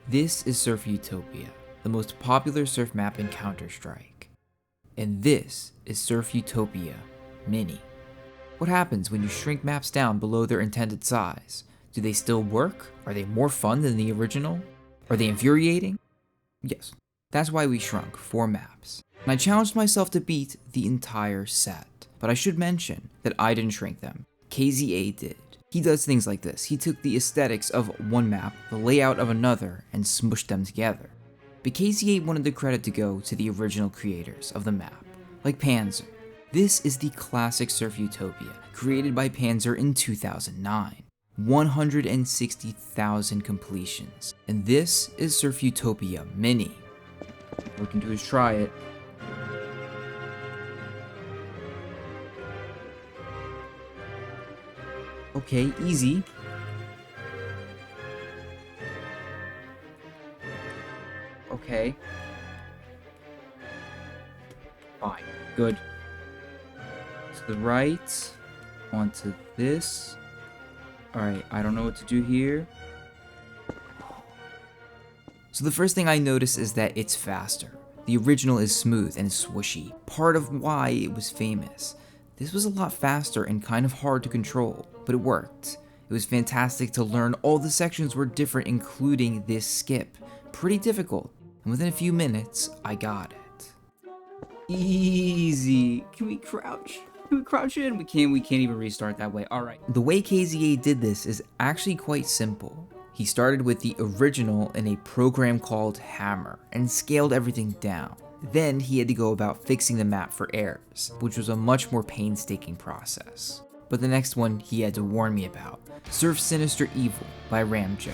This is Surf Utopia, the most popular surf map in Counter-Strike. And this is Surf Utopia Mini. What happens when you shrink maps down below their intended size? Do they still work? Are they more fun than the original? Are they infuriating? Yes, that's why we shrunk 4 maps. And I challenged myself to beat the entire set. But I should mention that I didn't shrink them. KZA did. He does things like this. He took the aesthetics of one map, the layout of another, and smushed them together. But KZA wanted the credit to go to the original creators of the map, like Panzer. This is the classic Surf Utopia, created by Panzer in 2009. 160,000 completions. And this is Surf Utopia Mini. All we can do is try it. Okay, easy. Okay. Fine. Good. To the right. Onto this. Alright, I don't know what to do here. So the first thing I notice is that it's faster. The original is smooth and swooshy, part of why it was famous. This was a lot faster and kind of hard to control, but it worked. It was fantastic to learn all the sections were different, including this skip. Pretty difficult, and within a few minutes, I got it. Easy. Can we crouch? Can we crouch in? We can't even restart that way. Alright. The way KZA did this is actually quite simple. He started with the original in a program called Hammer, and scaled everything down. Then he had to go about fixing the map for errors, which was a much more painstaking process. But the next one he had to warn me about, Surf Sinister Evil by Ramjo.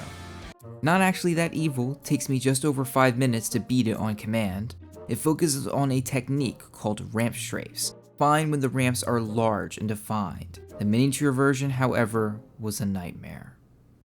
Not actually that evil, takes me just over 5 minutes to beat it on command. It focuses on a technique called ramp strafes, fine when the ramps are large and defined. The miniature version, however, was a nightmare.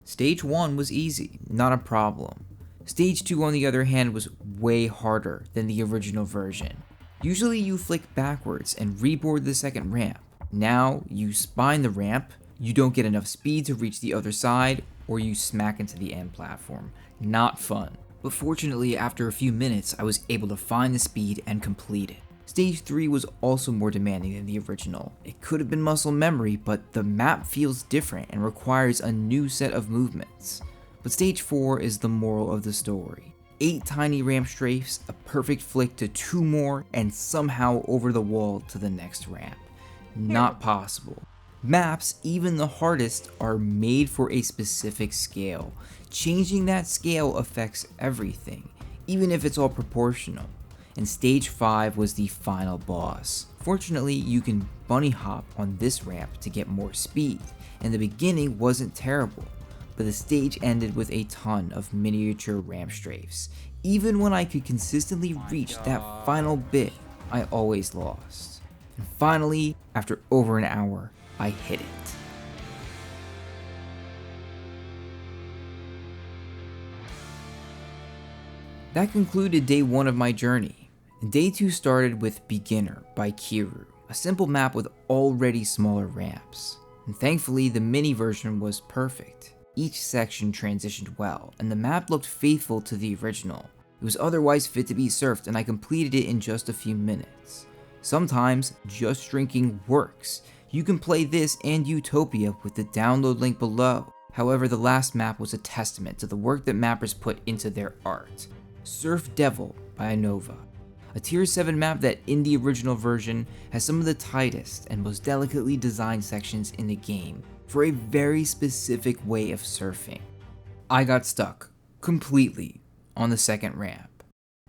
Stage 1 was easy, not a problem. Stage 2 on the other hand was way harder than the original version. Usually you flick backwards and reboard the second ramp. Now you spine the ramp, you don't get enough speed to reach the other side, or you smack into the end platform. Not fun. But fortunately after a few minutes I was able to find the speed and complete it. Stage 3 was also more demanding than the original. It could have been muscle memory, but the map feels different and requires a new set of movements. But stage 4 is the moral of the story. 8 tiny ramp strafes, a perfect flick to 2 more, and somehow over the wall to the next ramp. Not possible. Maps, even the hardest, are made for a specific scale. Changing that scale affects everything, even if it's all proportional. And stage 5 was the final boss. Fortunately, you can bunny hop on this ramp to get more speed, and the beginning wasn't terrible. But the stage ended with a ton of miniature ramp strafes. Even when I could consistently reach that final bit, I always lost. And finally, after over an hour, I hit it. That concluded day 1 of my journey. And day 2 started with Beginner by Kiru, a simple map with already smaller ramps. And thankfully, the mini version was perfect. Each section transitioned well, and the map looked faithful to the original. It was otherwise fit to be surfed, and I completed it in just a few minutes. Sometimes, just shrinking works. You can play this and Utopia with the download link below. However, the last map was a testament to the work that mappers put into their art. Surf Devil by Anova. A tier 7 map that in the original version has some of the tightest and most delicately designed sections in the game for a very specific way of surfing. I got stuck completely on the second ramp.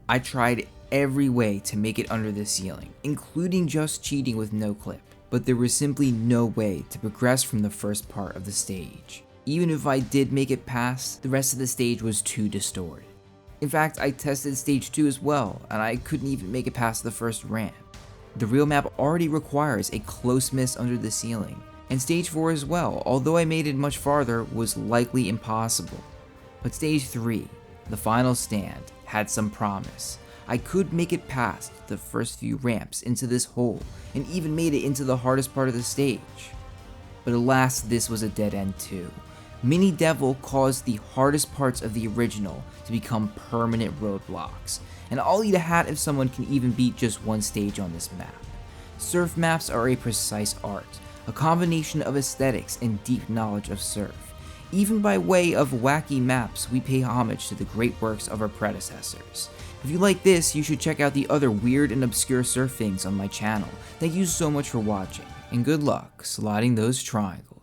I tried every way to make it under the ceiling, including just cheating with no clip, but there was simply no way to progress from the first part of the stage. Even if I did make it past, the rest of the stage was too distorted. In fact, I tested stage 2 as well, and I couldn't even make it past the first ramp. The real map already requires a close miss under the ceiling, and stage 4 as well, although I made it much farther, was likely impossible. But stage 3, the final stand, had some promise. I could make it past the first few ramps into this hole, and even made it into the hardest part of the stage. But alas, this was a dead end too. Mini Devil caused the hardest parts of the original to become permanent roadblocks, and I'll eat a hat if someone can even beat just one stage on this map. Surf maps are a precise art, a combination of aesthetics and deep knowledge of surf. Even by way of wacky maps, we pay homage to the great works of our predecessors. If you like this, you should check out the other weird and obscure surf things on my channel. Thank you so much for watching, and good luck sliding those triangles.